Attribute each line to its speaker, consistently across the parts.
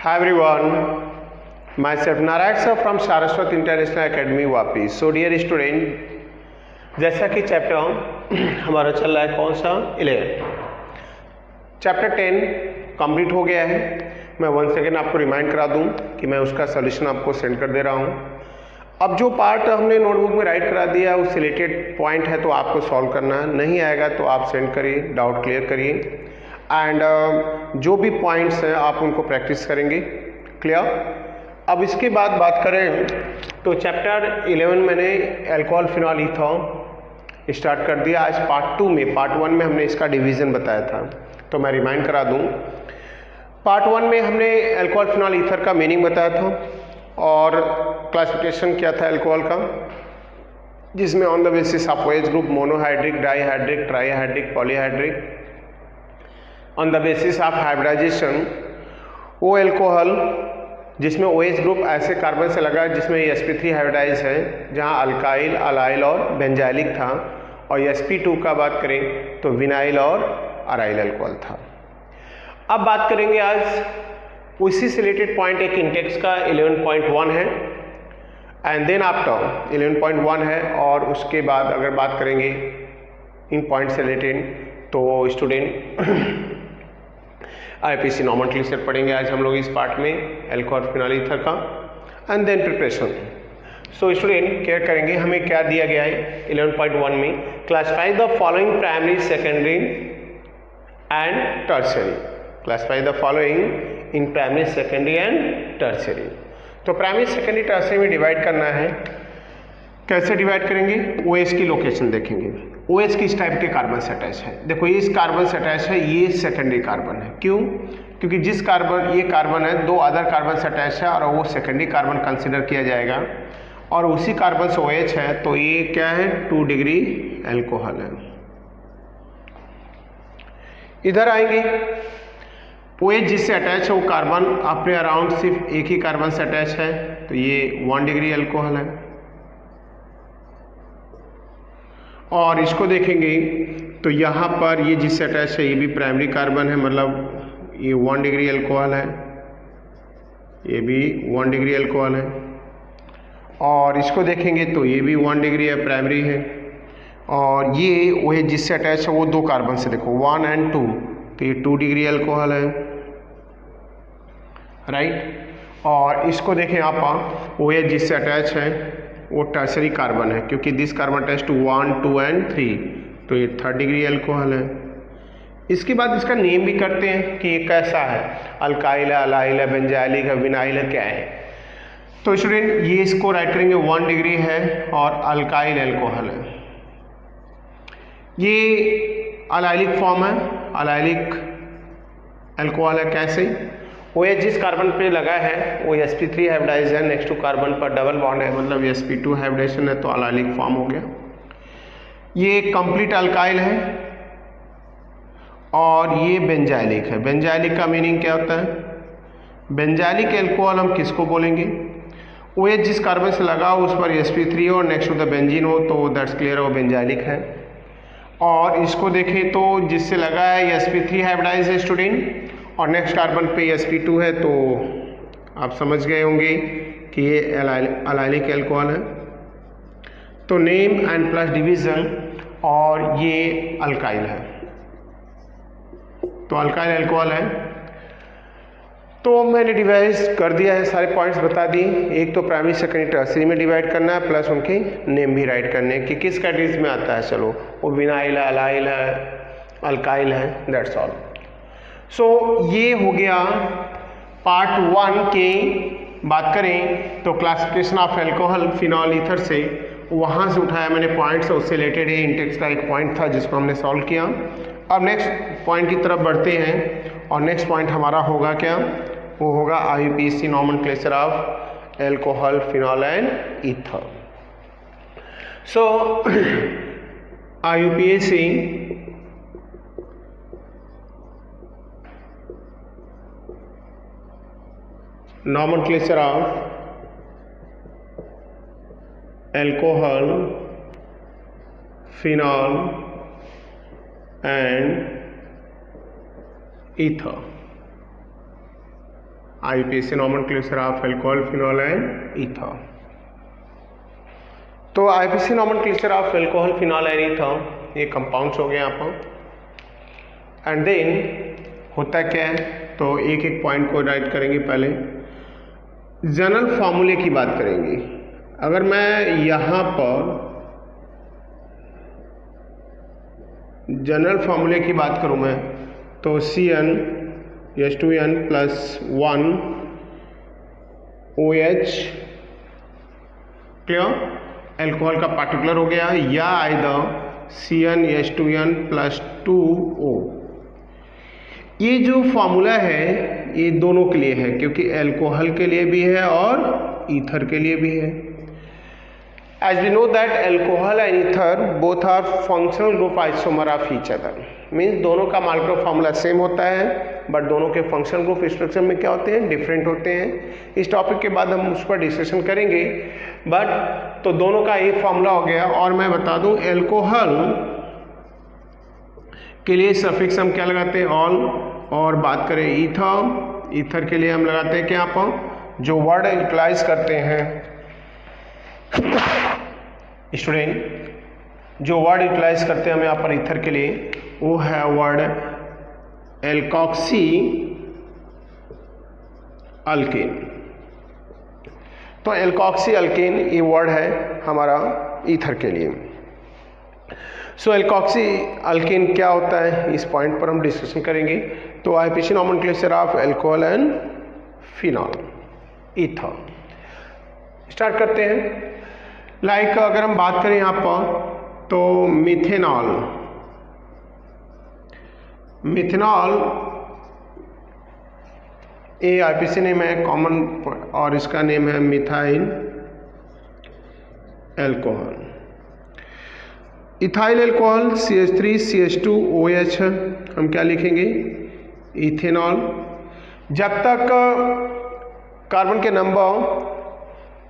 Speaker 1: Hi everyone, myself Narayan sir from Saraswat International Academy Vapi. So dear student, जैसा कि chapter हमारा चल रहा है कौन सा 11, चैप्टर 10 कंप्लीट हो गया है. मैं वन सेकेंड आपको रिमाइंड करा दूं कि मैं उसका सोल्यूशन आपको सेंड कर दे रहा हूं. अब जो पार्ट हमने नोटबुक में राइट करा दिया उससे रिलेटेड पॉइंट है तो आपको सॉल्व करना है. नहीं आएगा तो आप सेंड करिए, डाउट क्लियर करिए एंड जो भी पॉइंट्स हैं आप उनको प्रैक्टिस करेंगे. क्लियर. अब इसके बाद बात करें तो चैप्टर 11 मैंने अल्कोहल फिनॉल ईथर स्टार्ट कर दिया. आज पार्ट 2 में, पार्ट 1 में हमने इसका डिवीज़न बताया था तो मैं रिमाइंड करा दूं. पार्ट 1 में हमने अल्कोहल फिनॉल ईथर का मीनिंग बताया था और क्लासिफिकेशन किया था अल्कोहल का, जिसमें on the basis of OH group monohydric, dihydric, trihydric, polyhydric. On the basis of hybridisation वो अल्कोहल जिसमें OH ग्रुप ऐसे कार्बन से लगा जिसमें sp3 हाइब्रिडाइज है, जहां अल्काइल, अलाइल और बेंजाइलिक था. और sp2 का बात करें तो विनाइल और अराइल अल्कोहल था. अब बात करेंगे आज उसी से रिलेटेड पॉइंट एक इंटेक्स का 11.1 है एंड देन आफ्टर 11.1 है. और उसके बाद अगर बात करेंगे इन पॉइंट से रिलेटेड तो स्टूडेंट IPC नॉमेनक्लेचर पढ़ेंगे आज हम लोग इस पार्ट में अल्कोहल फिनॉल ईथर का and then preparation. So student क्या करेंगे, हमें क्या दिया गया है 11.1 में, classify the following primary, secondary and tertiary. Classify the following in primary, secondary and tertiary. तो प्राइमरी, सेकेंडरी, टर्शियरी में डिवाइड करना है. कैसे डिवाइड करेंगे? OH की लोकेशन देखेंगे. OH किस टाइप के कार्बन से अटैच है. देखो ये इस कार्बन से अटैच है, ये सेकेंडरी कार्बन है. क्यों? क्योंकि जिस कार्बन, ये कार्बन है, दो अदर कार्बन से अटैच है और वो सेकेंडरी कार्बन कंसिडर किया जाएगा. और उसी कार्बन से OH है तो ये क्या है, 2 डिग्री एल्कोहल है. इधर आएंगे, OH जिससे अटैच है वो कार्बन अपने अराउंड सिर्फ एक ही कार्बन से अटैच है तो ये 1 डिग्री एल्कोहल है. और इसको देखेंगे तो यहाँ पर ये जिससे अटैच है ये भी प्राइमरी कार्बन है, मतलब ये 1 डिग्री एल्कोहल है, ये भी 1 डिग्री एल्कोहल है. और इसको देखेंगे तो ये भी 1 डिग्री है, प्राइमरी है. और ये OH जिससे अटैच है वो दो कार्बन से, देखो 1 एंड 2, तो ये 2 डिग्री एल्कोहल है, राइट. और इसको देखें आप, OH जिससे अटैच है वो टर्शरी कार्बन है, क्योंकि this carbon attach to 1, 2 and 3, तो ये 3rd डिग्री एल्कोहल है. इसके बाद इसका नेम भी करते हैं कि ये कैसा है, अल्काइल है, अलाइल है, बेंजाइलिक है, विनाइल है, क्या है. तो स्टूडेंट ये इसको राइट करेंगे 1 डिग्री है और अल्काइल एल्कोहल है. ये अलाइलिक फॉर्म है, अलाइलिक एल्कोहल है. कैसे? OH जिस कार्बन पे लगा है वो sp3 हाइब्रिडाइज है, नेक्स्ट टू कार्बन पर डबल बॉन्ड है, मतलब sp2 हाइब्रिडेशन है तो अलाइलिक फॉर्म हो गया. ये कंप्लीट अल्काइल है और ये बेंजाइलिक है. बेंजाइलिक का मीनिंग क्या होता है? बेंजाइलिक एल्कोहल हम किसको बोलेंगे? OH जिस कार्बन से लगा उस पर sp3 हो, नेक्स्ट टू द बेंजीन हो, तो दैट्स क्लियर वो बेंजाइलिक है. और इसको देखें तो जिससे लगा है sp3 हाइब्रिडाइज है स्टूडेंट, और नेक्स्ट कार्बन पे sp2 है, तो आप समझ गए होंगे कि ये अलाइलिक एल्कोहल है. तो नेम एंड प्लस डिवीजन, और ये अल्काइल है, तो अल्काइल एल्कोहल है. तो मैंने डिवाइड कर दिया है, सारे पॉइंट्स बता दिए. एक तो प्राइमरी, सेकेंडरी, टर्शियरी में डिवाइड करना है, प्लस उनके नेम भी राइट करने हैं कि किस कैटेगरी में आता है. चलो वो विनाइल है, अलाइल है, अल्काइल है, दैट्स ऑल. सो ये हो गया पार्ट 1 के. बात करें तो classification of alcohol phenol ether से, वहाँ से उठाया मैंने पॉइंट्स, उससे रिलेटेड है इंटेक्स का एक पॉइंट था जिसको हमने सॉल्व किया. अब नेक्स्ट पॉइंट की तरफ बढ़ते हैं और नेक्स्ट पॉइंट हमारा होगा क्या, वो होगा IUPAC nomenclature of alcohol phenol and ether. So IUPAC nomenclature of alcohol, phenol and ether. IUPAC nomenclature of alcohol, phenol and ether. तो IUPAC nomenclature of alcohol, phenol and ether ये compounds हो गए यहाँ पर। एंड देन होता क्या है, तो एक एक पॉइंट को राइट करेंगे। पहले जनरल फार्मूले की बात करेंगे। अगर मैं यहाँ पर जनरल फार्मूले की बात करूँ मैं, तो CnH2n plus 1 OH clear, alcohol का पार्टिकुलर हो गया, या आइदर CnH2n प्लस 2O। ये जो फार्मूला है ये दोनों के लिए है, क्योंकि एल्कोहल के लिए भी है और ईथर के लिए भी है। As we know that alcohol and ether both are functional group isomer of each other, means दोनों का मॉलिक्यूलर फार्मूला सेम होता है, बट दोनों के फंक्शनल ग्रुप स्ट्रक्चर में क्या होते हैं, डिफरेंट होते हैं। इस टॉपिक के बाद हम उस पर डिस्कशन करेंगे। बट तो दोनों का एक फार्मूला हो गया। और मैं बता दूं, एल्कोहल के लिए सफिक्स हम क्या लगाते हैं, ऑल। और बात करें ईथर, ईथर के लिए हम लगाते हैं क्या, आप जो वर्ड यूटिलाइज करते हैं स्टूडेंट, जो वर्ड यूटिलाइज करते हैं हम यहाँ पर ईथर के लिए, वो है वर्ड एल्कोक्सी अल्केन। तो एल्कोक्सी अल्केन ये वर्ड है हमारा ईथर के लिए। सो एल्कोक्सी अल्केन क्या होता है, इस पॉइंट पर हम डिस्कशन करेंगे। तो IUPAC nomenclature of alcohol and phenol, ether start करते हैं। लाइक अगर हम बात करें यहाँ पर, तो मिथेनॉल, मिथेनॉल ये IUPAC नेम है कॉमन, और इसका नेम है methyl alcohol. Ethyl alcohol CH3CH2OH, हम क्या लिखेंगे, इथेनॉल। जब तक कार्बन के नंबर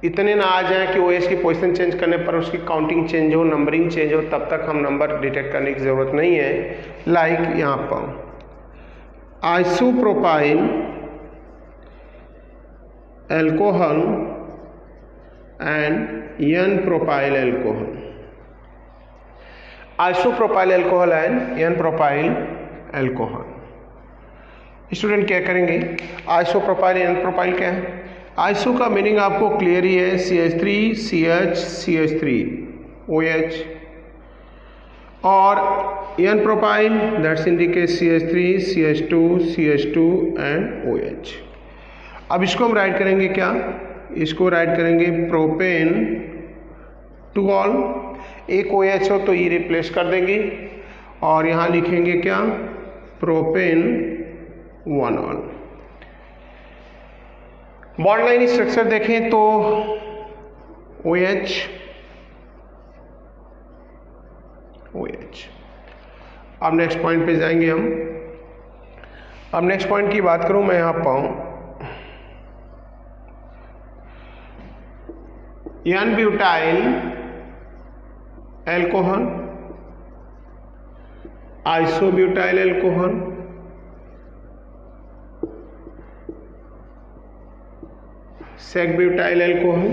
Speaker 1: इतने ना आ जाए कि OH की पोजीशन चेंज करने पर उसकी काउंटिंग चेंज हो, नंबरिंग चेंज हो, तब तक हम नंबर डिटेक्ट करने की ज़रूरत नहीं है। लाइक यहाँ पर isopropyl alcohol and n propyl alcohol, isopropyl alcohol and n propyl alcohol. Student क्या करेंगे, आइसोप्रोपाइल एन प्रोपाइल क्या है, आइसो का मीनिंग आपको क्लियर ही है, CH3CH3OH, और n propyl that's indicate CH3CH2CH2 and OH। अब इसको हम राइट करेंगे क्या, इसको राइट करेंगे प्रोपेन टू ऑल, एक OH हो तो ये रिप्लेस कर देंगे, और यहाँ लिखेंगे क्या, propane 1 all. Bond line structure देखें तो OH OH। अब नेक्स्ट पॉइंट पे जाएंगे हम। अब नेक्स्ट पॉइंट की बात करूं मैं, यहाँ पाऊं n butyl alcohol, isobutyl alcohol, sec butyl alcohol,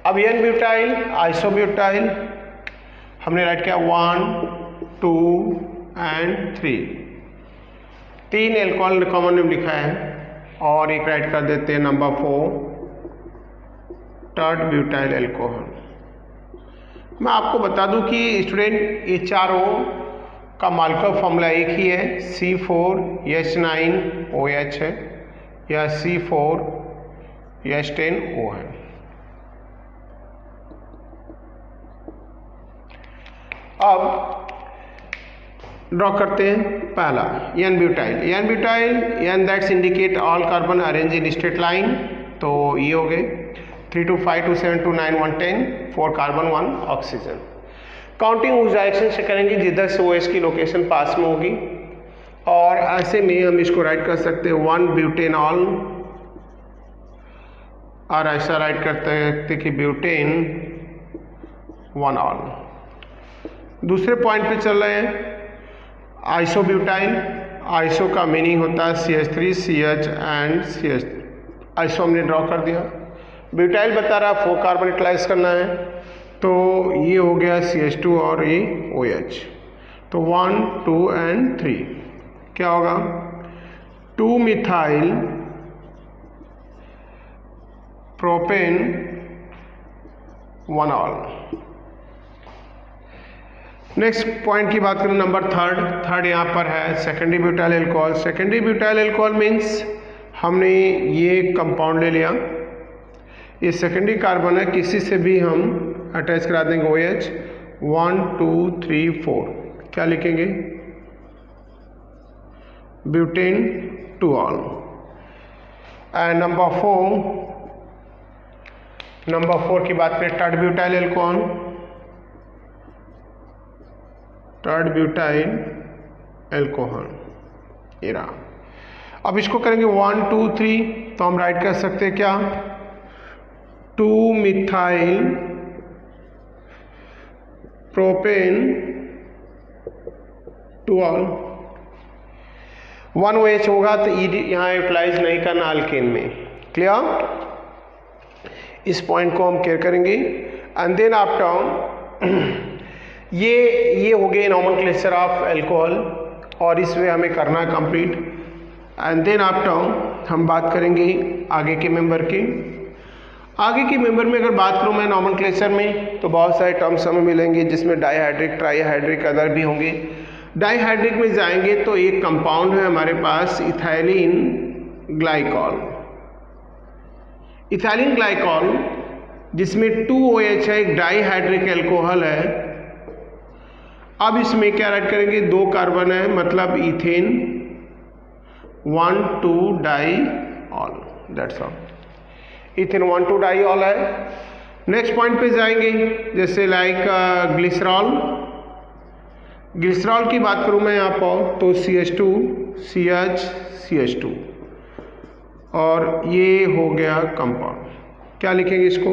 Speaker 1: अब एन ब्यूटाइल आइसोब्यूटाइल हमने राइट किया 1 2 एंड 3, 3 एल्कोहल कॉमन नेम लिखा है, और एक राइट कर देते हैं नंबर 4 टर्ड ब्यूटाइल एल्कोहल। मैं आपको बता दूं कि स्टूडेंट ये चारों का मॉलिक्यूलर फॉर्मूला एक ही है, C4H9OH है या C4H10O है। अब ड्रॉ करते हैं पहला n butyl, n butyl n that's indicate all carbon arrange in straight line, तो ये हो गए 3 2 5 2 7 2 9 1 10, 4 कार्बन 1 ऑक्सीजन। काउंटिंग उस डायरेक्शन से करेंगे जिधर से OH की लोकेशन पास में होगी, और ऐसे में हम इसको राइट कर सकते हैं 1 ब्यूटेनॉल, और ऐसा राइट करते हैं कि ब्यूटेन 1 ऑल। दूसरे पॉइंट पे चल रहे हैं, आइसोब्यूटाइल, आइसो का मीनिंग होता है CH3 CH and CH, iso हमने ड्रॉ कर दिया। ब्यूटाइल बता रहा 4 कार्बन यूटिलाइज करना है, तो ये हो गया CH2 और ये OH, तो 1 2 एंड 3 क्या होगा 2 methyl propane 1 all. Next point की बात करें नंबर थर्ड यहाँ पर है secondary butyl alcohol. Secondary butyl alcohol means हमने ये कंपाउंड ले लिया, ये सेकेंडरी कार्बन है, किसी से भी हम अटैच करा देंगे OH 1 2 3 4 क्या लिखेंगे ब्यूटेन 2 ऑल। एंड नंबर 4 की बात करें third butyl alcohol, third butyl alcohol ये रहा। अब इसको करेंगे 1 2 3 तो हम राइट कर सकते हैं क्या 2 मिथाइल प्रोपेन 2 ऑल। 1 OH होगा तो ई यहाँ यूटिलाइज नहीं करना अल्केन में, क्लियर। इस पॉइंट को हम केयर करेंगे। एंड देन आफ्टर ये हो गए नॉमेनक्लेचर ऑफ एल्कोहल और इसमें हमें करना है कंप्लीट। एंड देन आफ्टर हम बात करेंगे आगे के मेंबर की। आगे के मेंबर में अगर बात करूँ मैं नॉमेनक्लेचर में तो बहुत सारे टर्म्स हमें मिलेंगे जिसमें डाईहाइड्रिक ट्राईहाइड्रिक अदर भी होंगे। डाईहाइड्रिक में जाएंगे तो एक कंपाउंड है हमारे पास इथाइलिन ग्लाइकॉल, इथाइलिन ग्लाइकॉल जिसमें 2 OH है, एक डाईहाइड्रिक एल्कोहल है। अब इसमें क्या ऐड करेंगे 2 कार्बन है मतलब ethane 1 2 diol, that's all. Ethane 1 2 diol है। नेक्स्ट पॉइंट पे जाएंगे जैसे लाइक ग्लिसरॉल। ग्लिसरॉल की बात करूं मैं यहाँ पर तो CH2 CH CH2 और ये हो गया कंपाउंड, क्या लिखेंगे इसको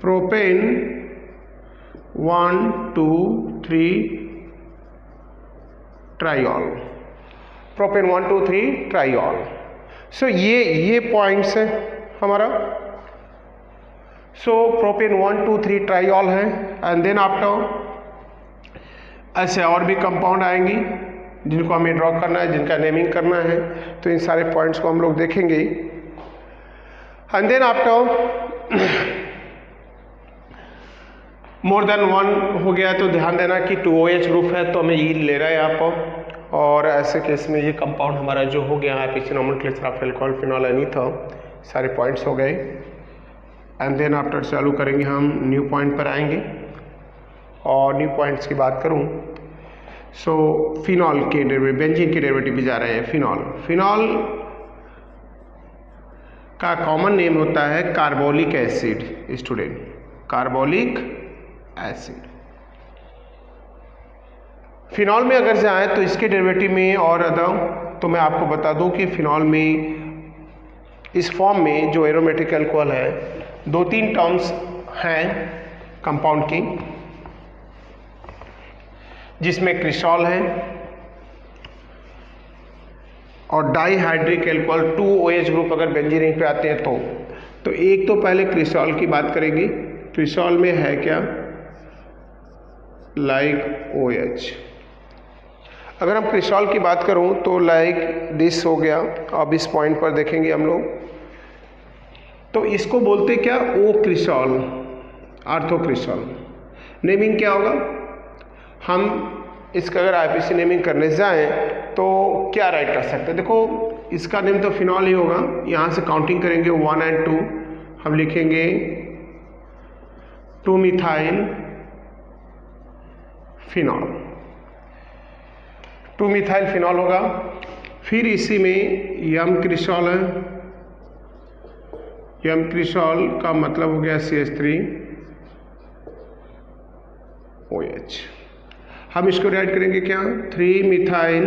Speaker 1: प्रोपेन 1 2 3 ट्राईऑल, प्रोपेन 1 2 3 ट्राईऑल। सो ये पॉइंट्स है हमारा। सो प्रोपेन 1 2 3 ट्राईऑल है। एंड देन आफ्टर ऐसे और भी कंपाउंड आएंगी जिनको हमें ड्रॉ करना है, जिनका नेमिंग करना है, तो इन सारे पॉइंट्स को हम लोग देखेंगे। And then after more then 1 हो गया तो ध्यान देना कि 2 OH ग्रुप है तो हमें ये ले रहा है यहाँ पर। और ऐसे केस में ये कंपाउंड हमारा जो हो गया है पीछे नॉमेनक्लेचर ऑफ एल्कोहल फिनॉल एनीथर, सारे पॉइंट्स हो गए। एंड देन आफ्टर चालू करेंगे हम न्यू पॉइंट पर आएंगे और न्यू पॉइंट्स की बात करूँ सो फिनॉल के डेरिवेटिव, बेंजीन के डेरिवेटिव भी जा रहे हैं। फिनॉल का कॉमन नेम होता है carbolic acid, student carbolic acid. Phenol में अगर जाए तो इसके डेरिवेटिव में और अदर तो मैं आपको बता दूं कि फिनॉल में इस फॉर्म में जो एरोमेटिक अल्कोहल है 2-3 टर्म्स हैं कंपाउंड की, जिसमें क्रिसॉल है और डाईहाइड्रिक एल्कोहल 2 OH ग्रुप अगर बेंजीन रिंग पे आते हैं तो एक तो पहले क्रिसॉल की बात करेंगे। क्रिसॉल में है क्या लाइक OH। अगर हम क्रिसॉल की बात करूं तो लाइक दिस हो गया। अब इस पॉइंट पर देखेंगे हम लोग तो इसको बोलते क्या ओ क्रिसॉल, आर्थोक्रिसॉल। नेमिंग क्या होगा, हम इसका अगर IPC नेमिंग करने जाएं तो क्या राइट कर सकते हैं। देखो इसका नेम तो फिनॉल ही होगा, यहाँ से काउंटिंग करेंगे 1 और 2, हम लिखेंगे 2 मिथाइल फिनॉल, 2 मिथाइल फिनॉल होगा। फिर इसी में यम क्रिसॉल है, यम क्रिसॉल का मतलब हो गया CH3 OH। हम इसको राइट करेंगे क्या 3 मिथाइल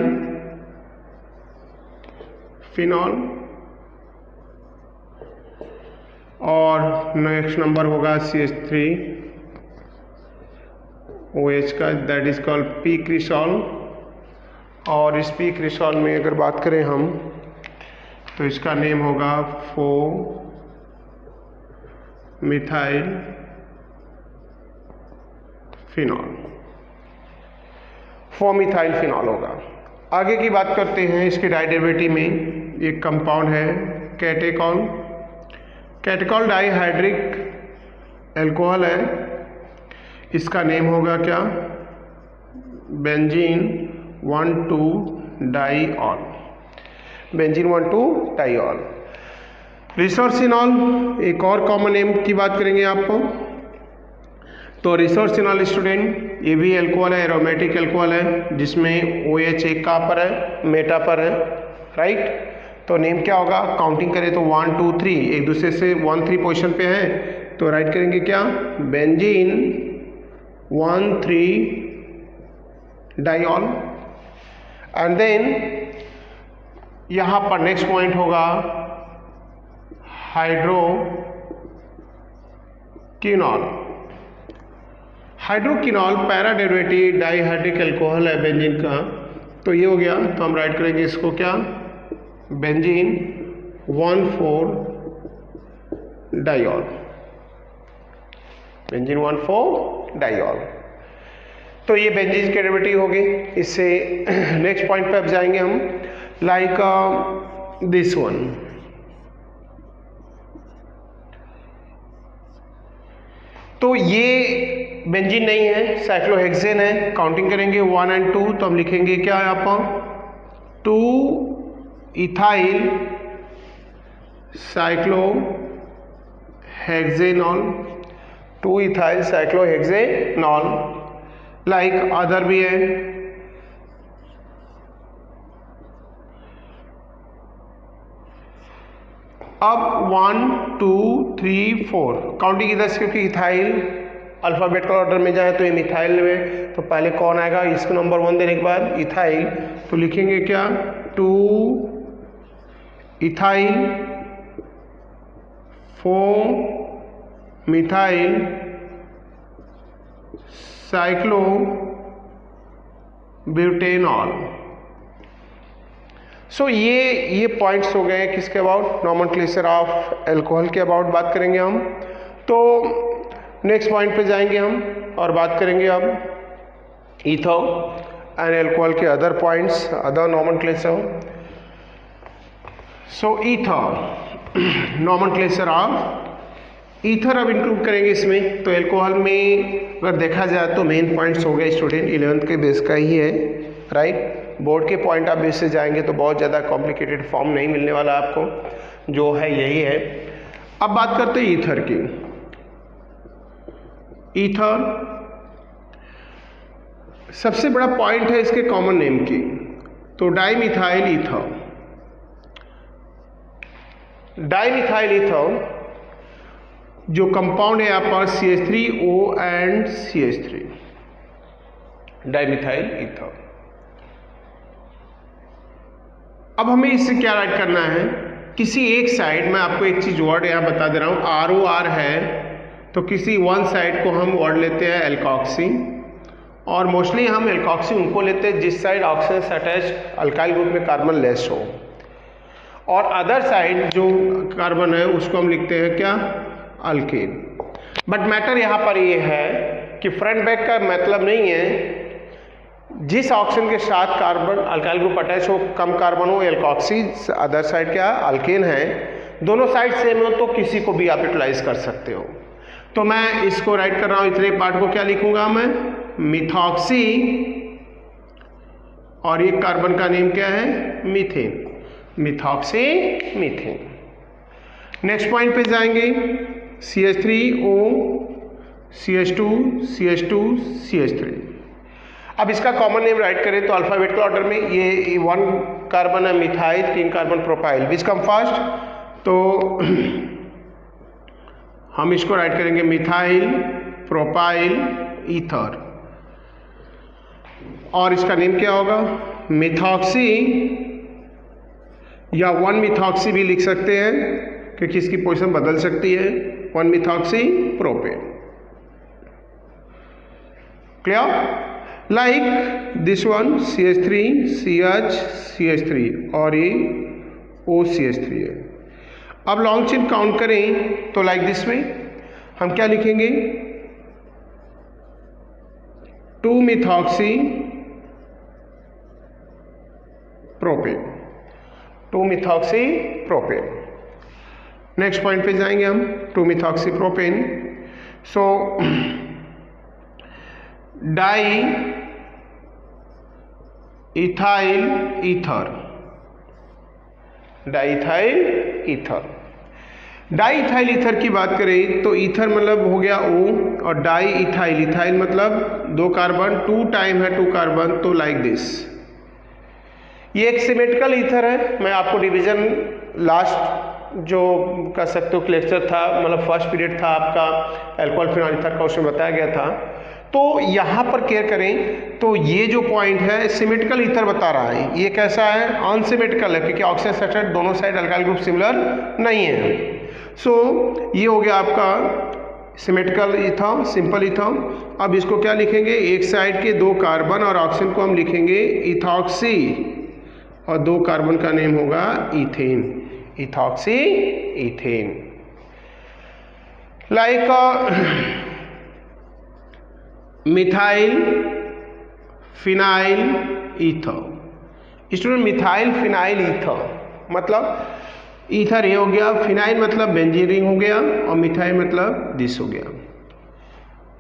Speaker 1: फिनॉल और नेक्स्ट नंबर होगा CH3 OH का, दैट इज कॉल्ड P क्रिसॉल। और इस पी क्रिस्टॉल में अगर बात करें हम तो इसका नेम होगा 4-मिथाइल फिनॉल, 4-मिथाइल फिनॉल होगा। आगे की बात करते हैं इसके डाइडेरिवेटिव में। एक कंपाउंड है कैटेकॉल, कैटेकॉल डाइहाइड्रिक एल्कोहल है, इसका नेम होगा क्या, बेंजीन 1,2-डाइऑल, बेंजीन 1,2-डाइऑल। रिसोर्सिनॉल, एक और कॉमन नेम की बात करेंगे आपको, तो रिसोर्सिनॉल स्टूडेंट ये भी एल्कोहल है, एरोमेटिक एल्कोहल है, जिसमें OH एक कहाँ पर है, मेटा पर है, राइट। तो नेम क्या होगा, काउंटिंग करें तो 1 2 3 एक दूसरे से 1-3 पोजीशन पे है, तो राइट करेंगे क्या, बेंजीन 1,3-डाइऑल। एंड देन यहाँ पर नेक्स्ट पॉइंट होगा हाइड्रोक्विनॉल। हाइड्रोक्विनॉल पैरा डेरिवेटिव डाइहाइड्रिक एल्कोहल है बेंजीन का, तो ये हो गया, तो हम राइट करेंगे इसको क्या, बेंजीन 1,4-डाइऑल, बेंजीन 1,4-डाइऑल। तो ये बेंजीन के डेरिवेटिव हो गए। इससे नेक्स्ट पॉइंट पे अब जाएंगे हम, लाइक दिस वन, तो ये बेंजीन नहीं है, साइक्लोहेक्सेन है। काउंटिंग करेंगे 1 और 2, तो हम लिखेंगे क्या यहाँ पर, 2-इथाइल साइक्लोहेक्सेनॉल, 2-इथाइल साइक्लोहेक्सेनॉल। लाइक अदर भी है, अब 1 2 3 4 काउंटिंग इधर से, क्योंकि इथाइल अल्फाबेटिकल ऑर्डर में जाए तो ये मिथाइल में, तो पहले कौन आएगा, इसको नंबर 1 देने के बाद इथाइल, तो लिखेंगे क्या, 2-इथाइल 4-मिथाइल साइक्लोब्यूटेनॉल। सो ये पॉइंट्स हो गए किसके अबाउट, नॉमेनक्लेचर ऑफ एल्कोहल के अबाउट बात करेंगे हम। तो नेक्स्ट पॉइंट पे जाएंगे हम और बात करेंगे अब ईथर एंड एल्कोहल के other points, other nomenclature. So ether, nomenclature of ether अब इंक्लूड करेंगे इसमें। तो एल्कोहल में अगर देखा जाए तो मेन पॉइंट्स हो गए स्टूडेंट, 11th के बेस का ही है, राइट। बोर्ड के पॉइंट ऑफ व्यू से जाएंगे तो बहुत ज़्यादा कॉम्प्लिकेटेड फॉर्म नहीं मिलने वाला आपको, जो है यही है। अब बात करते हैं ईथर की। ईथर सबसे बड़ा पॉइंट है इसके कॉमन नेम की, तो डाइमिथाइल ईथर। डाइमिथाइल ईथर जो कंपाउंड है यहाँ पर CH3O and CH3, dimethyl ether. अब हमें इससे क्या राइट करना है, किसी एक साइड, मैं आपको एक चीज वर्ड यहाँ बता दे रहा हूँ, ROR है, तो किसी वन साइड को हम वर्ड लेते हैं एल्कॉक्सी, और मोस्टली हम एल्कॉक्सी उनको लेते हैं जिस साइड ऑक्सीजन से अटैच अल्काइल ग्रुप में कार्बन लेस हो, और अदर साइड जो कार्बन है उसको हम लिखते हैं क्या, अल्केन। बट मैटर यहाँ पर ये है कि फ्रंट बैक का मतलब नहीं है, जिस ऑक्सीजन के साथ कार्बन अल्काइल ग्रुप अटैच हो, कम कार्बन हो एल्कॉक्सी, अदर साइड क्या अल्केन है, दोनों साइड सेम हो तो किसी को भी आप यूटिलाइज कर सकते हो। तो मैं इसको राइट कर रहा हूँ, इतने पार्ट को क्या लिखूंगा मैं, मिथॉक्सी, और ये कार्बन का नेम क्या है, methane, methoxy methane. Next point पे जाएंगे, CH3O CH2 CH2 CH3। अब इसका कॉमन नेम राइट करें तो अल्फाबेटिकल ऑर्डर में ये 1 कार्बन है मिथाइल, 3 कार्बन प्रोपाइल, विच कम फर्स्ट, तो हम इसको राइट करेंगे मिथाइल प्रोपाइल ईथर, और इसका नेम क्या होगा, मिथॉक्सी, या 1 मिथॉक्सी भी लिख सकते हैं क्योंकि इसकी पोजीशन बदल सकती है, 1 methoxy propane. Clear. Like this one CH3 CH CH3 और ये OCH3 है। अब लॉन्ग चेन काउंट करें तो लाइक दिस वे हम क्या लिखेंगे 2-methoxy propane 2-methoxy propane. Next point पे जाएंगे हम 2-methoxy propane. So di ethyl ether diethyl ether. Diethyl ether की बात करें तो ईथर मतलब हो गया O और डाई इथाइल इथाइल मतलब 2 कार्बन 2 टाइम है 2 कार्बन तो लाइक दिस। ये एक सिमेट्रिकल ईथर है। मैं आपको डिवीजन लास्ट जो कह सकते हो लेक्चर था मतलब फर्स्ट पीरियड था आपका अल्कोहल फिनॉल ईथर का उसमें बताया गया था। तो यहाँ पर केयर करें तो ये जो पॉइंट है सिमेट्रिकल ईथर बता रहा है। ये कैसा है अनसिमेट्रिकल है क्योंकि ऑक्सीजन सल्फेट दोनों साइड अल्काइल ग्रुप सिमिलर नहीं है। सो ये हो गया आपका सिमेट्रिकल ईथर सिंपल ईथर। अब इसको क्या लिखेंगे एक साइड के 2 कार्बन और ऑक्सीजन को हम लिखेंगे इथॉक्सी और 2 कार्बन का नेम होगा ethane ethoxy ethane. Like methyl phenyl ether. Student methyl phenyl ether मतलब ईथर ये हो गया, फिनाइल मतलब बेंजीन रिंग हो गया और मिथाइल मतलब दिस हो गया।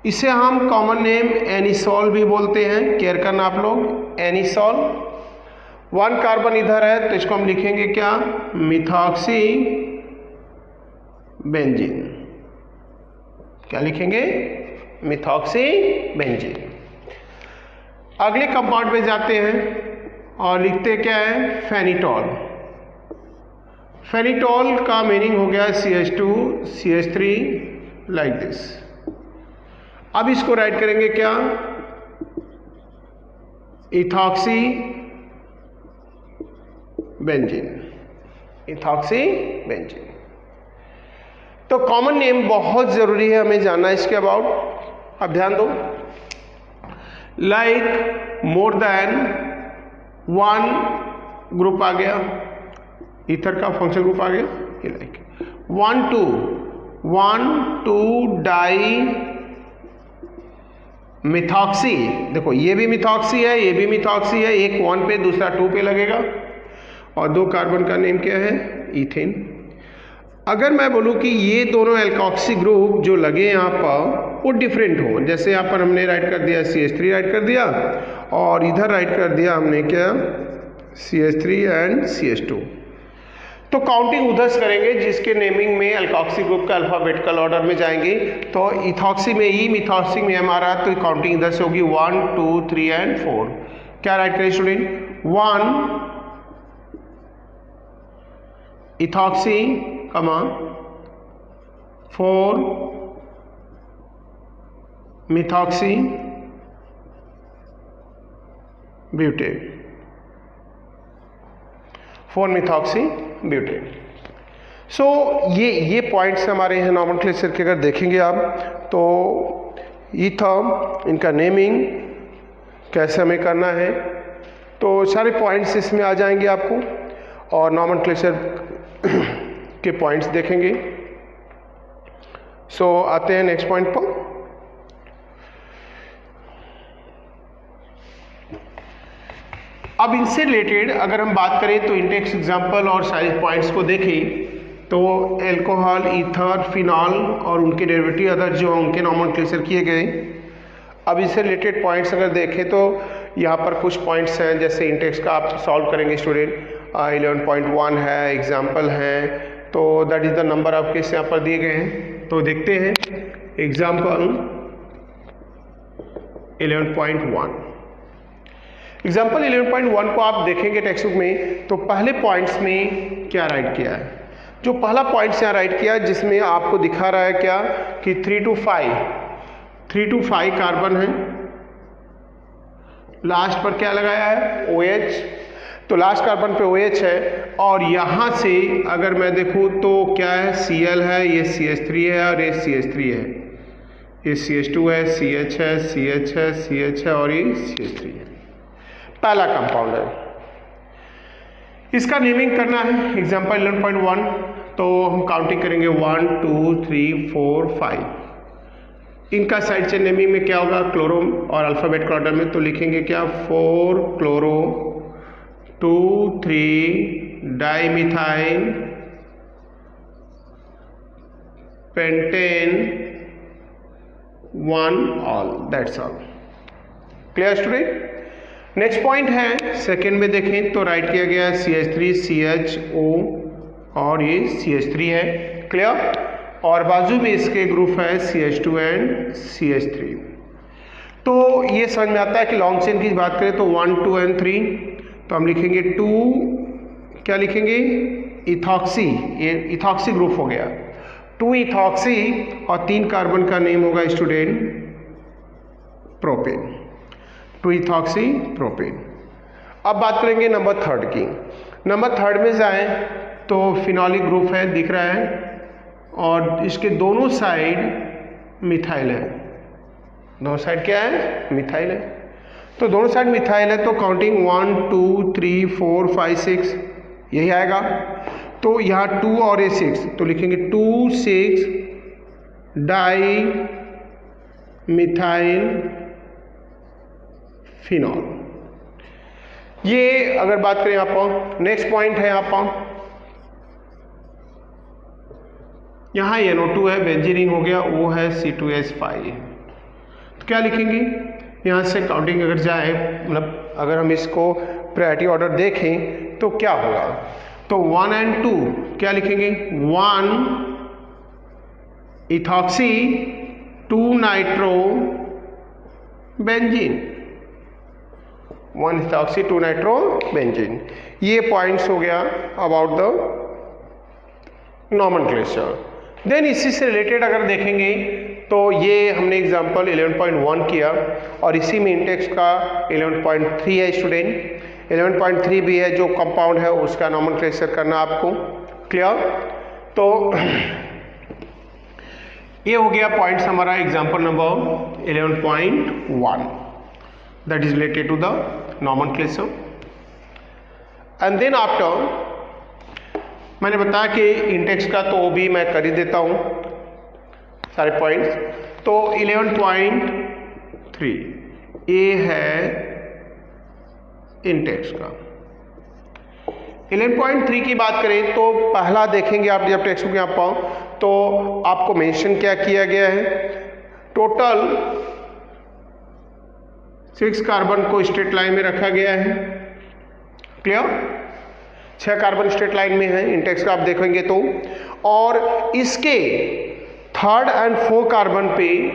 Speaker 1: इसे हम कॉमन नेम एनिसॉल भी बोलते हैं। केयर करना आप लोग एनिसॉल। 1 कार्बन इधर है तो इसको हम लिखेंगे क्या मिथॉक्सी बेंजीन। क्या लिखेंगे मिथॉक्सी बेंजीन। अगले कंपाउंड पे जाते हैं और लिखते क्या है फेनिटॉल। फेनिटॉल का मीनिंग हो गया CH2 CH3 लाइक दिस। अब इसको राइट करेंगे क्या इथॉक्सी बेंजीन इथॉक्सी बेंजीन। तो कॉमन नेम बहुत जरूरी है हमें जानना इसके अबाउट। अब ध्यान दो लाइक मोर देन 1 ग्रुप आ गया ईथर का फंक्शनल ग्रुप आ गया ये लाइक 1 2 डाई मिथॉक्सी। देखो ये भी मिथॉक्सी है ये भी मिथॉक्सी है। एक 1 पे दूसरा 2 पे लगेगा और 2 कार्बन का नेम क्या है इथेन। अगर मैं बोलूं कि ये दोनों एल्कोक्सी ग्रुप जो लगे यहाँ पर वो डिफरेंट हो, जैसे यहाँ पर हमने राइट कर दिया CH3 राइट कर दिया और इधर राइट कर दिया हमने क्या CH3 एंड CH2, तो काउंटिंग उधर से करेंगे जिसके नेमिंग में एल्कोक्सी ग्रुप का अल्फाबेटिकल ऑर्डर में जाएंगे। तो इथॉक्सी में ई मिथॉक्सी में एम आ रहा है तो काउंटिंग इधर से होगी 1 2 3 एंड 4। क्या राइट करें स्टूडेंट 1 इथॉक्सी कमा 4 मिथॉक्सी ब्यूटेन 4 मिथॉक्सी ब्यूटेन। सो ये पॉइंट्स हमारे हैं नॉमेनक्लेचर के। अगर देखेंगे आप तो ईथर इनका नेमिंग कैसे हमें करना है तो सारे पॉइंट्स इसमें आ जाएंगे आपको और नॉमेनक्लेचर के पॉइंट्स देखेंगे। सो आते हैं नेक्स्ट पॉइंट पर। अब इनसे रिलेटेड अगर हम बात करें तो इंडेक्स एग्जाम्पल और साइज पॉइंट्स को देखें तो एल्कोहल ईथर फिनॉल और उनके डेरिवेटिव अदर जो उनके नॉमेनक्लेचर किए गए। अब इससे रिलेटेड पॉइंट्स अगर देखें तो यहाँ पर कुछ पॉइंट्स हैं जैसे इंडेक्स का आप सॉल्व करेंगे स्टूडेंट 11.1 है एग्जाम्पल हैं तो that is the number of case यहाँ पर दिए गए हैं। तो देखते हैं एग्जाम्पल 11.1। एग्जाम्पल 11.1 को आप देखेंगे टेक्स्ट बुक में तो पहले पॉइंट्स में क्या राइट किया है। जो पहला पॉइंट्स यहाँ राइट किया जिसमें आपको दिखा रहा है क्या कि 3 to 5 कार्बन है। लास्ट पर क्या लगाया है OH, तो लास्ट कार्बन पे OH है और यहाँ से अगर मैं देखूँ तो क्या है Cl है, ये CH3 है और ये CH3 है, ये CH2 है, CH है, CH है, CH है और ये CH3 है। पहला कंपाउंड है, इसका नेमिंग करना है। एग्जाम्पल 11.1, तो हम काउंटिंग करेंगे 1 2 3 4 5। इनका साइड चेन नेमिंग में क्या होगा, क्लोरो और अल्फाबेट ऑर्डर में, तो लिखेंगे क्या 4 chloro 2 3 dimethyl pentane 1 ol, that's all. Clear student? Next point है, सेकेंड में देखें तो राइट किया गया CH3 CHO और ये CH3 है। क्लियर? और बाजू में इसके ग्रुप है CH2 एंड CH3। तो ये समझ में आता है कि लॉन्ग चेन की बात करें तो 1 2 एंड 3, तो हम लिखेंगे 2, क्या लिखेंगे, इथॉक्सी, ये इथॉक्सी ग्रुप हो गया, 2 इथॉक्सी और 3 कार्बन का नेम होगा स्टूडेंट प्रोपेन, 2 इथॉक्सी प्रोपेन। अब बात करेंगे नंबर थर्ड की। नंबर थर्ड में जाएं तो फिनॉलिक ग्रुप है, दिख रहा है, और इसके दोनों साइड मिथाइल है। दोनों साइड क्या है, मिथाइल है। तो दोनों साइड मिथाइल है, तो काउंटिंग 1 2 3 4 5 6 यही आएगा। तो यहाँ 2 और ये 6, तो लिखेंगे 2 6 डाई मिथाइल फिनॉल। ये अगर बात करें यहाँ पर, नेक्स्ट पॉइंट है यहाँ पर, यहाँ NO2 है, बेंजीन हो गया, वो है C2H5। तो क्या लिखेंगे, यहाँ से काउंटिंग अगर जाए, मतलब अगर हम इसको प्रायोरिटी ऑर्डर देखें तो क्या होगा, तो 1 एंड 2 क्या लिखेंगे, 1 ethoxy 2 nitro benzene, 1 ethoxy 2 nitro benzene. ये पॉइंट्स हो गया अबाउट द नॉमेनक्लेचर। देन इसी से रिलेटेड अगर देखेंगे तो ये हमने एग्जांपल 11.1 किया, और इसी में इंटेक्स का 11.3 है स्टूडेंट। 11.3 भी है, जो कंपाउंड है उसका नॉमेनक्लेचर करना आपको। क्लियर? तो ये हो गया पॉइंट्स हमारा example number 11.1, that is related to the nomenclature. And then after मैंने बताया कि इंटेक्स का तो भी मैं कर ही देता हूं सारे पॉइंट्स। तो 11.3 ये है इंटेक्स का। 11.3 की बात करें तो पहला देखेंगे आप जब टेक्स्ट बुक यहाँ पर, तो आपको मेंशन क्या किया गया है, टोटल 6 कार्बन को स्ट्रेट लाइन में रखा गया है। क्लियर? 6 कार्बन स्ट्रेट लाइन में है इंटेक्स का, आप देखेंगे तो। और इसके थर्ड एंड फोर्थ कार्बन पे,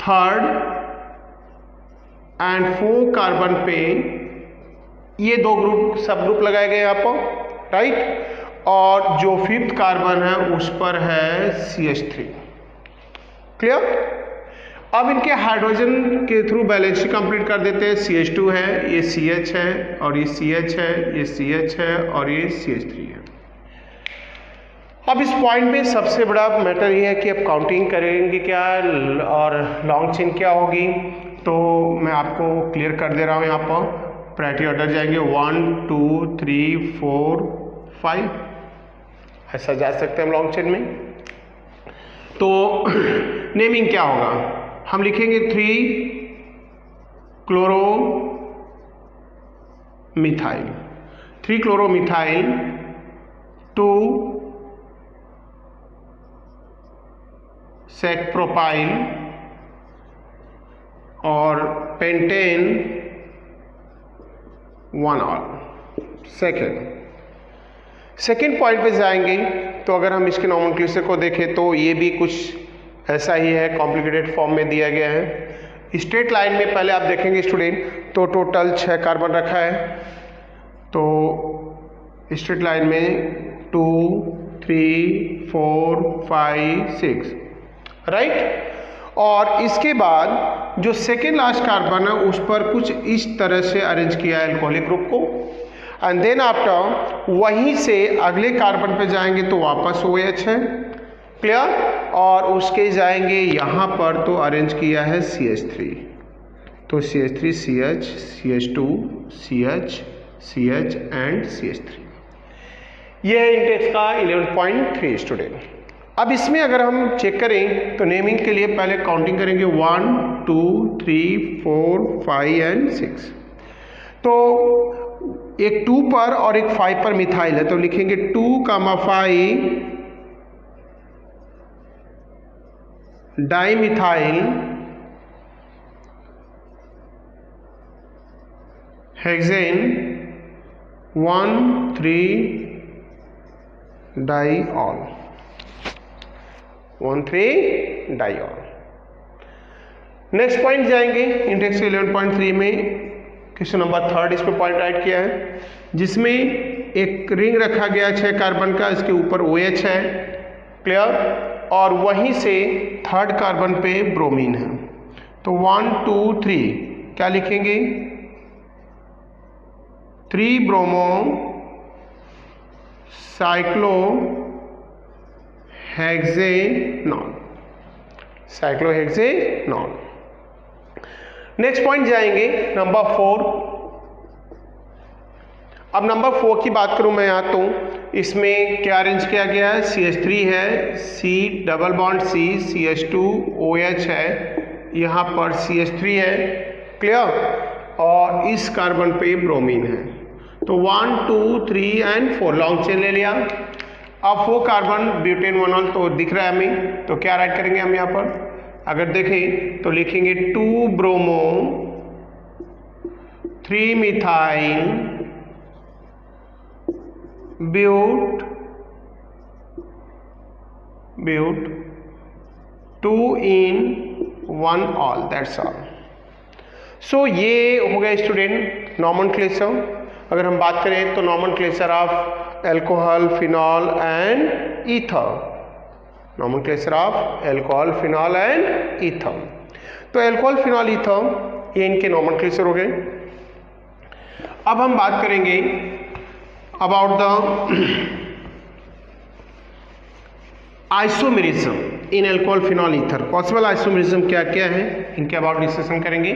Speaker 1: थर्ड एंड फोर्थ कार्बन पे ये 2 ग्रुप सब ग्रुप लगाए गए यहाँ पर, राइट। और जो 5th कार्बन है उस पर है CH3। क्लियर? अब इनके हाइड्रोजन के थ्रू बैलेंसिंग कंप्लीट कर देते हैं। CH2 है, ये CH है, और ये CH है, ये CH है, और ये CH3 है। अब इस पॉइंट पे सबसे बड़ा मैटर ये है कि अब काउंटिंग करेंगे क्या और लॉन्ग चेन क्या होगी। तो मैं आपको क्लियर कर दे रहा हूँ, यहाँ पर प्रायोरिटी ऑर्डर जाएंगे 1 2 3 4 5, ऐसा जा सकते हैं हम लॉन्ग चेन में। तो नेमिंग क्या होगा, हम लिखेंगे 3 क्लोरो मिथाइल, 3 क्लोरो मिथाइल 2 सेक्प्रोपाइल और पेंटेन 1 ऑल। सेकेंड पॉइंट पे जाएंगे तो अगर हम इसके नॉमेनक्लेचर को देखें तो ये भी कुछ ऐसा ही है, कॉम्प्लिकेटेड फॉर्म में दिया गया है। स्ट्रेट लाइन में पहले आप देखेंगे स्टूडेंट तो टोटल 6 कार्बन रखा है। तो स्ट्रेट लाइन में 2 3 4 5 6, राइट। और इसके बाद जो सेकेंड लास्ट कार्बन है उस पर कुछ इस तरह से अरेंज किया है अल्कोहलिक ग्रुप को। एंड देन आफ्टर वहीं से अगले कार्बन पे जाएंगे तो वापस OH है। क्लियर? और उसके जाएंगे यहाँ पर, तो अरेंज किया है CH3, तो CH3 CH CH2 CH CH and CH3। ये है इंडेक्स का 11.3 स्टूडेंट। अब इसमें अगर हम चेक करें तो नेमिंग के लिए पहले काउंटिंग करेंगे 1 2 3 4 5 एंड 6। तो एक 2 पर और एक 5 पर मिथाइल है, तो लिखेंगे 2,5 dimethyl hexane 1,3 diol 1,3 diol. Next point जाएंगे इंडेक्स 11.3 में, क्वेश्चन नंबर 3 इस पर पॉइंट राइट किया है, जिसमें एक रिंग रखा गया 6 कार्बन का, इसके ऊपर OH है, क्लियर, और वहीं से 3rd कार्बन पे ब्रोमीन है। तो 1 2 3 क्या लिखेंगे, 3 bromo cyclohexanol, cyclohexanol. Next point जाएंगे नंबर 4। अब नंबर 4 की बात करूं मैं यहाँ, तो इसमें क्या अरेंज किया गया है, CH3 है, C double bond C CH2 OH है, यहाँ पर CH3 है, क्लियर, और इस कार्बन पे ब्रोमीन है। तो 1 2 3 एंड 4 लॉन्ग चेन ले लिया। अब 4 कार्बन ब्यूटेन 1 तो दिख रहा है हमें, तो क्या राइट करेंगे हम यहाँ पर, अगर देखें तो लिखेंगे 2 bromo 3 methyl but 2 in 1 ol, that's all. So ये हो गया स्टूडेंट नॉमेनक्लेचर। अगर हम बात करें तो nomenclature of alcohol, phenol and ether, nomenclature of alcohol, phenol and ether. तो एल्कोहल, फिनॉल, ईथर ये इनके नॉमेनक्लेचर हो गए। अब हम बात करेंगे about the isomerism in alcohol, phenol, ether. Possible isomerism क्या क्या है, इनके अबाउट डिस्कशन करेंगे।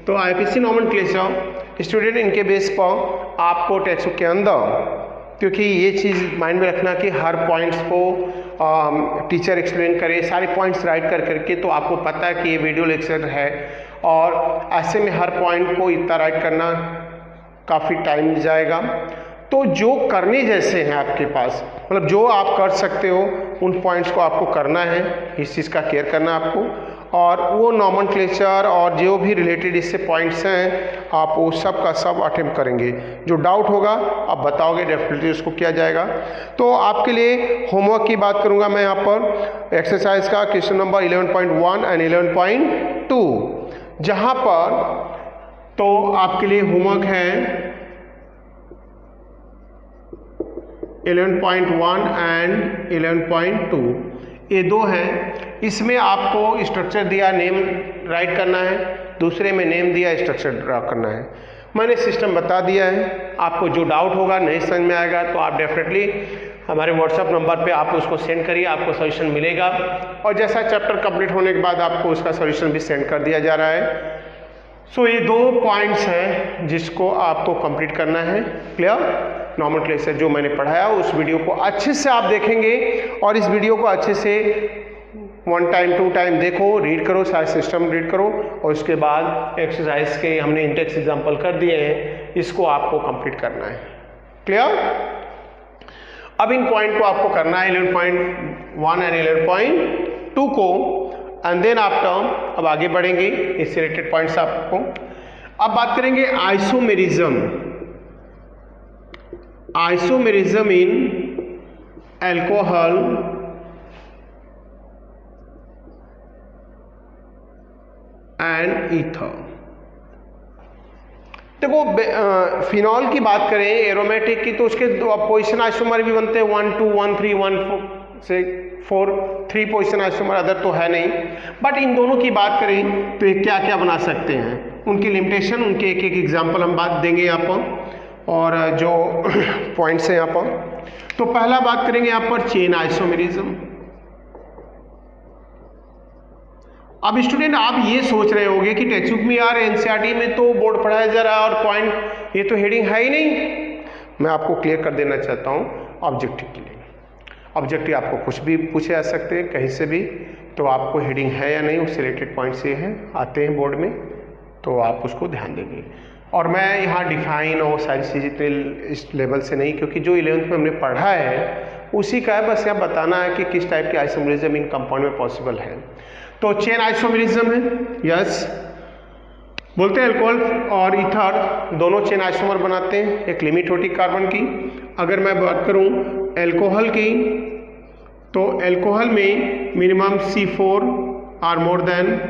Speaker 1: तो IPC नॉमेनक्लेचर स्टूडेंट, इनके बेस पर आपको टेक्स्ट बुक के अंदर, क्योंकि ये चीज़ माइंड में रखना कि हर पॉइंट्स को टीचर एक्सप्लेन करे, सारे पॉइंट्स राइट कर करके, तो आपको पता है कि ये वीडियो लेक्चर है, और ऐसे में हर पॉइंट को इतना राइट करना काफ़ी टाइम जाएगा। तो जो करने जैसे हैं आपके पास, मतलब जो आप कर सकते हो, उन पॉइंट्स को आपको करना है, इस चीज़ का केयर करना है आपको, और वो नॉमेनक्लेचर और जो भी रिलेटेड इससे पॉइंट्स हैं, आप वो सब का सब अटेम्प्ट करेंगे। जो डाउट होगा आप बताओगे, डेफिनेटली उसको किया जाएगा। तो आपके लिए होमवर्क की बात करूंगा मैं यहाँ पर, एक्सरसाइज का क्वेश्चन नंबर 11.1 एंड 11.2, जहाँ पर तो आपके लिए होमवर्क है 11.1 एंड 11.2, ये दो हैं। इसमें आपको स्ट्रक्चर दिया, नेम राइट करना है, दूसरे में नेम दिया, स्ट्रक्चर ड्रा करना है। मैंने सिस्टम बता दिया है, आपको जो डाउट होगा, नहीं समझ में आएगा, तो आप डेफिनेटली हमारे व्हाट्सएप नंबर पे आप उसको सेंड करिए, आपको सॉल्यूशन मिलेगा। और जैसा चैप्टर कंप्लीट होने के बाद आपको उसका सॉल्यूशन भी सेंड कर दिया जा रहा है। सो ये 2 पॉइंट्स हैं जिसको आपको कंप्लीट करना है, क्लियर। नॉमेनक्लेचर जो मैंने पढ़ाया उस वीडियो को अच्छे से आप देखेंगे, और इस वीडियो को अच्छे से 1 टाइम 2 टाइम देखो, रीड करो, सारा सिस्टम रीड करो, और उसके बाद एक्सरसाइज के हमने इंडेक्स एग्जाम्पल कर दिए हैं, इसको आपको कंप्लीट करना है, क्लियर। अब इन पॉइंट को आपको करना है 11.1 एंड 11.2 को, एंड देन आफ्टर अब आगे बढ़ेंगे इससे रिलेटेड पॉइंट्स आपको। अब बात करेंगे isomerism, isomerism in alcohol and ether. देखो फिनॉल की बात करें एरोमेटिक की, तो उसके पोजिशन आइसोमर भी बनते हैं 1 2 1 3 1 4 से 4 3 पोजिशन आइसोमर, अदर तो है नहीं। बट इन दोनों की बात करें तो ये क्या क्या बना सकते हैं, उनकी लिमिटेशन, उनके एक एक एग्जाम्पल हम बात देंगे यहाँ पर, और जो पॉइंट्स हैं यहाँ पर। तो पहला बात करेंगे यहाँ पर चेन आइसोमेरिज्म। अब स्टूडेंट आप ये सोच रहे होंगे कि टेक्स्ट बुक में यार एनसीईआरटी में तो बोर्ड पढ़ाया जा रहा है और पॉइंट ये तो हेडिंग है ही नहीं। मैं आपको क्लियर कर देना चाहता हूँ ऑब्जेक्टिव के लिए। ऑब्जेक्टिव आपको कुछ भी पूछे जा सकते हैं कहीं से भी, तो आपको हेडिंग है या नहीं उससे रिलेटेड पॉइंट्स ये हैं आते हैं बोर्ड में, तो आप उसको ध्यान देंगे। और मैं यहाँ डिफाइन और सारी चीज़ें इतने इस लेवल से नहीं, क्योंकि जो 11th में हमने पढ़ा है उसी का है, बस यहाँ बताना है कि किस टाइप के आइसोमेरिज्म इन कंपाउंड में पॉसिबल है। तो चेन आइसोमेरिज्म है, यस, बोलते हैं अल्कोहल और ईथर दोनों चेन आइसोमर बनाते हैं, एक लिमिट होती है कार्बन की। अगर मैं बात करूं अल्कोहल की, तो अल्कोहल में minimum C4 are more than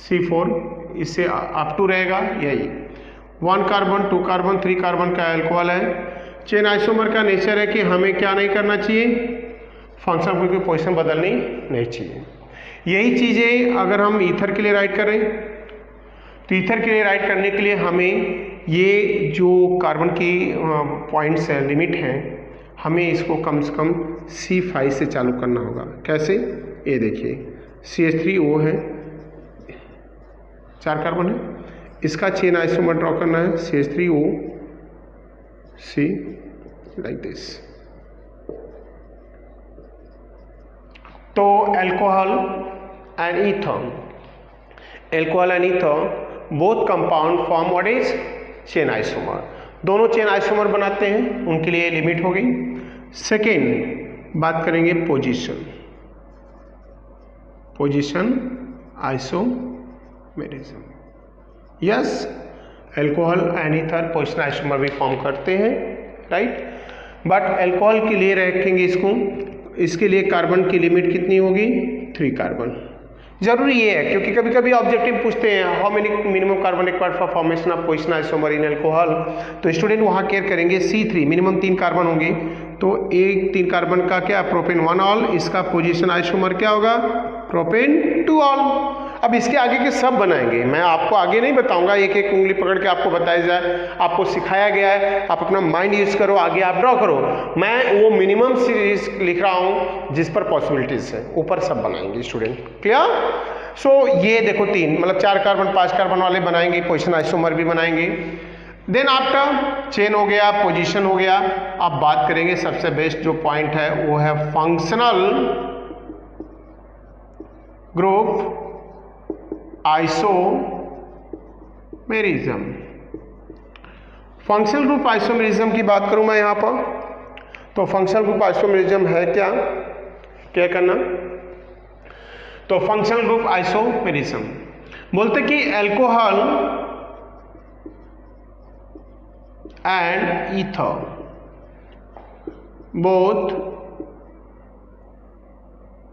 Speaker 1: C4, इससे अप टू रहेगा यही 1 कार्बन 2 कार्बन 3 कार्बन का अल्कोहल है। चेन आइसोमर का नेचर है कि हमें क्या नहीं करना चाहिए, फंक्शनल ग्रुप की पोजीशन बदलनी नहीं चाहिए। यही चीज़ें अगर हम ईथर के लिए राइट करें, तो ईथर के लिए राइट करने के लिए हमें ये जो कार्बन की पॉइंट्स हैं, लिमिट हैं, हमें इसको कम से कम C5 से चालू करना होगा। कैसे, ये देखिए CH3O है, 4 कार्बन है, इसका चेन आइसोमर ड्रॉ करना है CH3O C लाइक दिस। तो alcohol and ether, alcohol and ether both compound form what is chain isomer, दोनों चेन आइसोमर बनाते हैं, उनके लिए लिमिट हो गई। सेकेंड बात करेंगे position, position isomerism. Yes, alcohol and ether position isomer भी फॉर्म करते हैं, राइट, बट अल्कोहल के लिए रखेंगे इसको, इसके लिए कार्बन की लिमिट कितनी होगी 3 कार्बन। जरूरी ये है क्योंकि कभी कभी ऑब्जेक्टिव पूछते हैं how many minimum carbon required for formation of position isomer in alcohol, तो स्टूडेंट वहाँ केयर करेंगे C3 मिनिमम 3 कार्बन होंगे, तो एक 3 कार्बन का क्या प्रोपेन 1 ऑल, इसका पोजीशन आइसोमर क्या होगा प्रोपेन 2 ऑल। अब इसके आगे के सब बनाएंगे, मैं आपको आगे नहीं बताऊंगा, एक एक उंगली पकड़ के आपको बताया जाए, आपको सिखाया गया है, आप अपना माइंड यूज करो, आगे आप ड्रॉ करो। मैं वो मिनिमम सीरीज लिख रहा हूं जिस पर पॉसिबिलिटीज है, ऊपर सब बनाएंगे स्टूडेंट, क्लियर। सो ये देखो 3 मतलब 4 कार्बन 5 कार्बन वाले बनाएंगे, पोजीशन आइसोमर भी बनाएंगे। देन आफ्टर चेन हो गया, पोजीशन हो गया, अब बात करेंगे सबसे बेस्ट जो पॉइंट है वो है functional group isomerism. Functional group isomerism की बात करूं मैं यहां पर, तो फंक्शनल ग्रुप आइसोमेरिज्म है क्या, क्या करना, तो फंक्शनल ग्रुप आइसोमेरिज्म बोलते कि alcohol and ether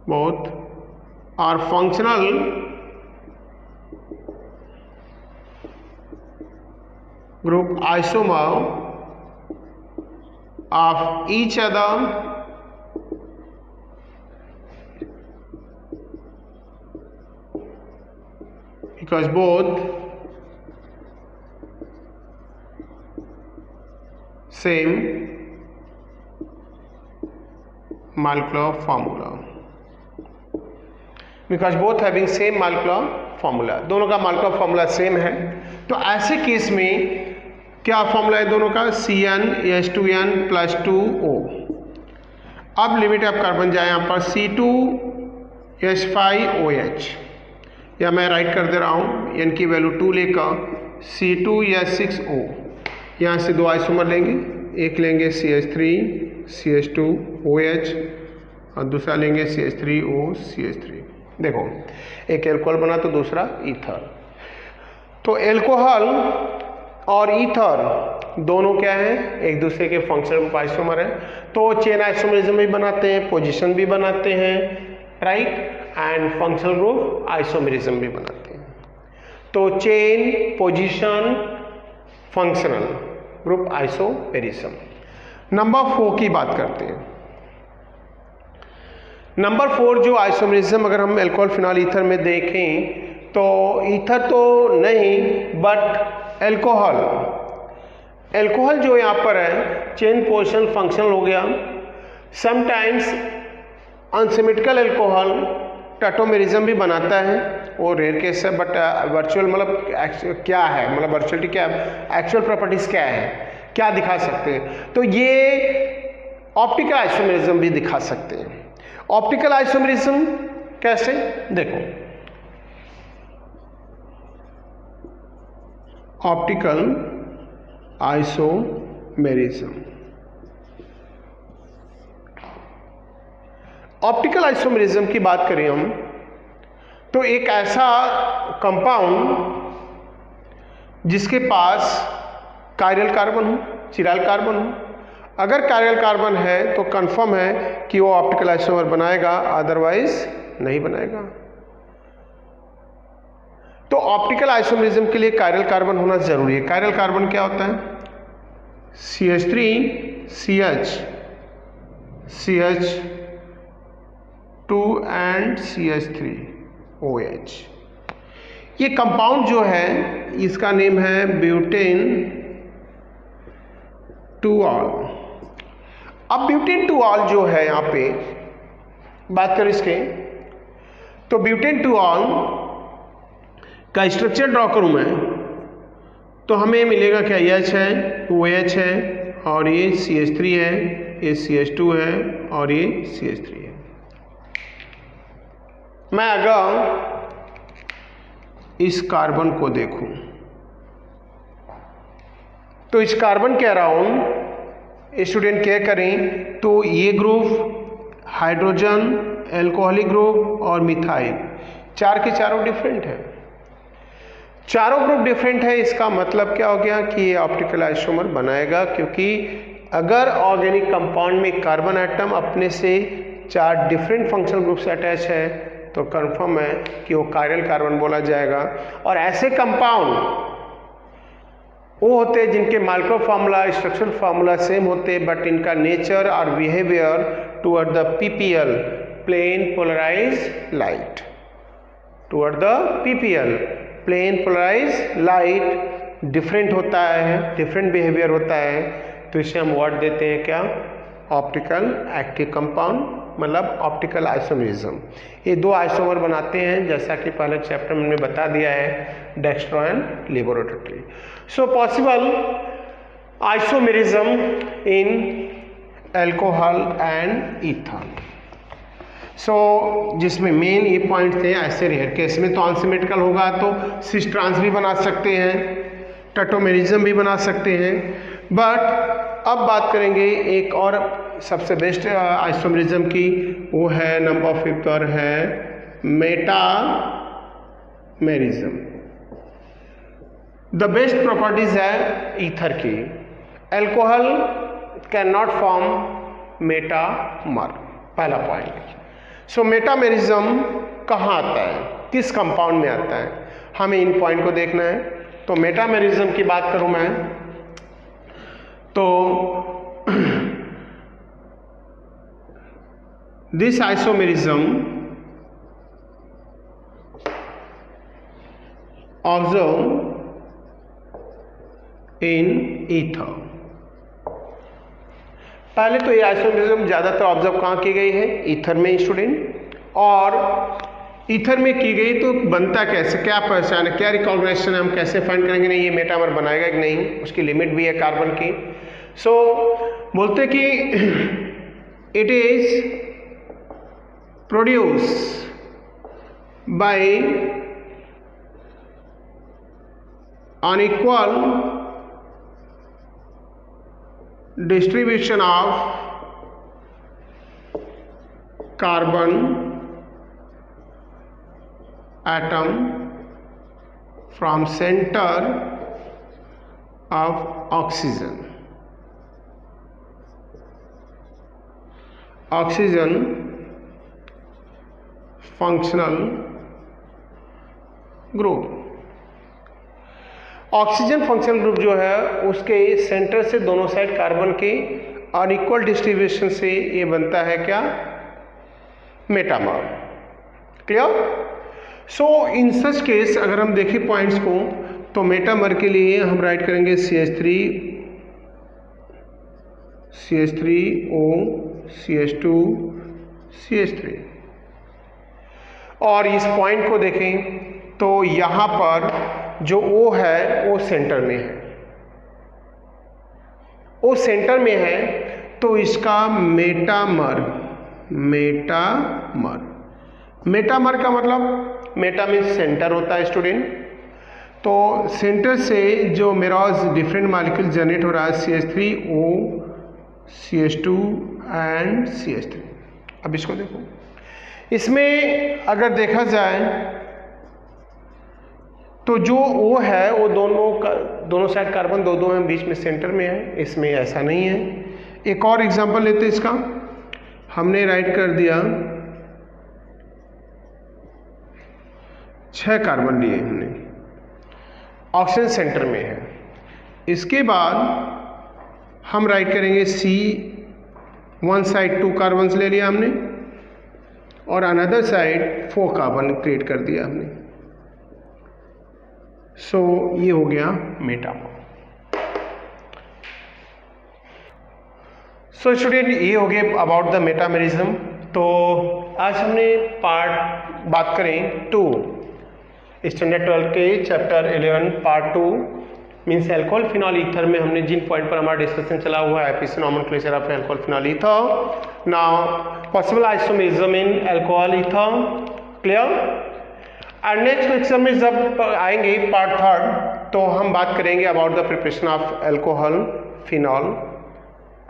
Speaker 1: both are functional group isomer of each other because both same molecular formula, because both having same molecular formula, दोनों का molecular formula सेम है। तो ऐसे केस में क्या फॉर्मूला है दोनों का, CnH2n+2O। अब लिमिट ऑफ कार्बन जाए यहाँ पर C2H5OH, या मैं राइट कर दे रहा हूँ n की वैल्यू 2 लेकर C2H6O, यहाँ से 2 आइसोमर लेंगे, एक लेंगे CH3CH2OH और दूसरा लेंगे CH3OCH3। देखो एक एल्कोहल बना तो दूसरा ईथर, तो एल्कोहल और ईथर दोनों क्या है, एक दूसरे के फंक्शनल ग्रुप आइसोमर है, तो चेन आइसोमेरिज्म भी बनाते हैं, पोजीशन भी बनाते हैं, right, and functional group isomerism भी बनाते हैं। तो chain, position, functional group isomerism. Number 4 की बात करते हैं। नंबर 4 जो आइसोमेरिज्म अगर हम अल्कोहल फिनॉल ईथर में देखें तो ईथर तो नहीं बट अल्कोहल जो यहाँ पर है चेन, पोजीशन, फंक्शनल हो गया। समटाइम्स अनसिमेट्रिकल अल्कोहल टैटोमेरिज्म भी बनाता है, वो रेयर केस है, बट वर्चुअल मतलब क्या है, मतलब वर्चुअलिटी क्या है, एक्चुअल प्रॉपर्टीज क्या है, क्या दिखा सकते हैं, तो ये ऑप्टिकल आइसोमेरिज्म भी दिखा सकते हैं। ऑप्टिकल आइसोमेरिज्म कैसे, देखो ऑप्टिकल आइसोमेरिज्म, ऑप्टिकल आइसोमेरिज्म की बात करें हम तो एक ऐसा कंपाउंड जिसके पास कायरल कार्बन हो, चिराल कार्बन हो, अगर कायरल कार्बन है तो कंफर्म है कि वो ऑप्टिकल आइसोमर बनाएगा, अदरवाइज नहीं बनाएगा। तो ऑप्टिकल आइसोमेरिज्म के लिए कायरल कार्बन होना जरूरी है। कायरल कार्बन क्या होता है, CH3CH, CH2 एंड CH3OH। ये कंपाउंड जो है इसका नेम है ब्यूटेन टूऑल। अब ब्यूटेन टूऑल जो है यहाँ पे बात करें इसके, तो ब्यूटेन टूऑल का स्ट्रक्चर ड्रॉ करूं मैं तो हमें मिलेगा क्या, H है, OH है और ये CH3 है, ये CH2 है और ये CH3 है। मैं अगर इस कार्बन को देखूं तो इस कार्बन के अराउंड स्टूडेंट क्या करें, तो ये ग्रुप हाइड्रोजन, एल्कोहलिक ग्रुप और मिथाइल, चार के चारों डिफरेंट है, चारों ग्रुप डिफरेंट है। इसका मतलब क्या हो गया कि ये ऑप्टिकल आइसोमर बनाएगा, क्योंकि अगर ऑर्गेनिक कंपाउंड में कार्बन एटम अपने से चार डिफरेंट फंक्शनल ग्रुप से अटैच है तो कंफर्म है कि वो कायरल कार्बन बोला जाएगा। और ऐसे कंपाउंड वो होते हैं जिनके molecular formula, structural formula same होते हैं, बट इनका नेचर और behaviour toward the PPL, plane polarised light, toward the PPL, plane polarised light different होता है, डिफरेंट बिहेवियर होता है, तो इसे हम वर्ड देते हैं क्या, ऑप्टिकल एक्टिव कंपाउंड, मतलब ऑप्टिकल आइसोमेरिज्म। ये दो आइसोमर बनाते हैं जैसा कि पहले चैप्टर में हमने बता दिया है, dextro and laboratory. So possible isomerism in alcohol and ether. So जिसमें मेन ये पॉइंट थे, ऐसे रेयर केस में तो अनसिमेट्रिकल होगा तो सिस ट्रांस भी बना सकते हैं, टैटोमेरिज्म भी बना सकते हैं, बट अब बात करेंगे एक और सबसे बेस्ट आइसोमेरिज्म की, वो है नंबर 5 पर है मेटामेरिज्म। द बेस्ट प्रॉपर्टीज है ईथर की, alcohol can not form metamer, पहला पॉइंट। सो मेटामेरिज्म कहाँ आता है, किस कंपाउंड में आता है, हमें इन पॉइंट को देखना है। तो मेटामेरिज्म की बात करूं मैं तो this isomerism observe in ether. पहले तो ये आइसोमेरिज्म ज्यादातर ऑब्जर्व कहाँ की गई है, ईथर में स्टूडेंट, और ईथर में की गई तो बनता कैसे, क्या पहचान है, क्या रिकॉग्निशन है, हम कैसे फाइंड करेंगे नहीं ये मेटामर बनाएगा कि नहीं, उसकी लिमिट भी है कार्बन की। सो बोलते कि it is produce by unequal distribution of carbon atom from center of oxygen functional group। Oxygen functional group जो है उसके सेंटर से दोनों साइड कार्बन के अनइक्वल डिस्ट्रीब्यूशन से ये बनता है क्या, मेटामर। क्लियर। सो इन सच केस अगर हम देखें पॉइंट्स को तो मेटामर के लिए हम राइट करेंगे CH3O, CH2, CH3। और इस पॉइंट को देखें तो यहाँ पर जो O है वो सेंटर में है, वो सेंटर में है, तो इसका मेटामर का मतलब मेटा मीन्स सेंटर होता है स्टूडेंट। तो सेंटर से जो मेरा डिफरेंट मॉलिक्यूल जनरेट हो रहा है CH3O, CH2 एंड CH3। अब इसको देखो, इसमें अगर देखा जाए तो जो O है वो दोनों साइड कार्बन दो हैं, बीच में सेंटर में है, इसमें ऐसा नहीं है। एक और एग्जांपल लेते हैं इसका, हमने राइट कर दिया 6 कार्बन लिए हमने, ऑक्सीजन सेंटर में है। इसके बाद हम राइट करेंगे C, वन साइड 2 कार्बन ले लिया हमने और अनदर साइड 4 कार्बन क्रिएट कर दिया हमने। सो ये हो गया मेटामर। सो स्टूडेंट ये हो गए अबाउट द मेटामेरिज्म। तो आज हमने बात करें 2 स्टैंडर्ड 12 के chapter 11 part 2 means alcohol phenol ether में हमने जिन पॉइंट पर हमारा डिस्कशन चला हुआ है efficient nomenclature of alcohol phenol ether. Now possible isomerism in alcohol ether, clear. And next lecture में जब आएंगे पार्ट 3 तो हम बात करेंगे about the preparation of alcohol phenol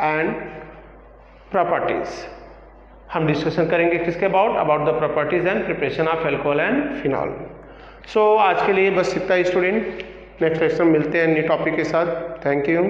Speaker 1: and properties. हम डिस्कशन करेंगे किसके about the properties and preparation of alcohol and phenol. So आज के लिए बस इतना ही स्टूडेंट, नेक्स्ट लेक्चर में मिलते हैं न्यू टॉपिक के साथ। Thank you.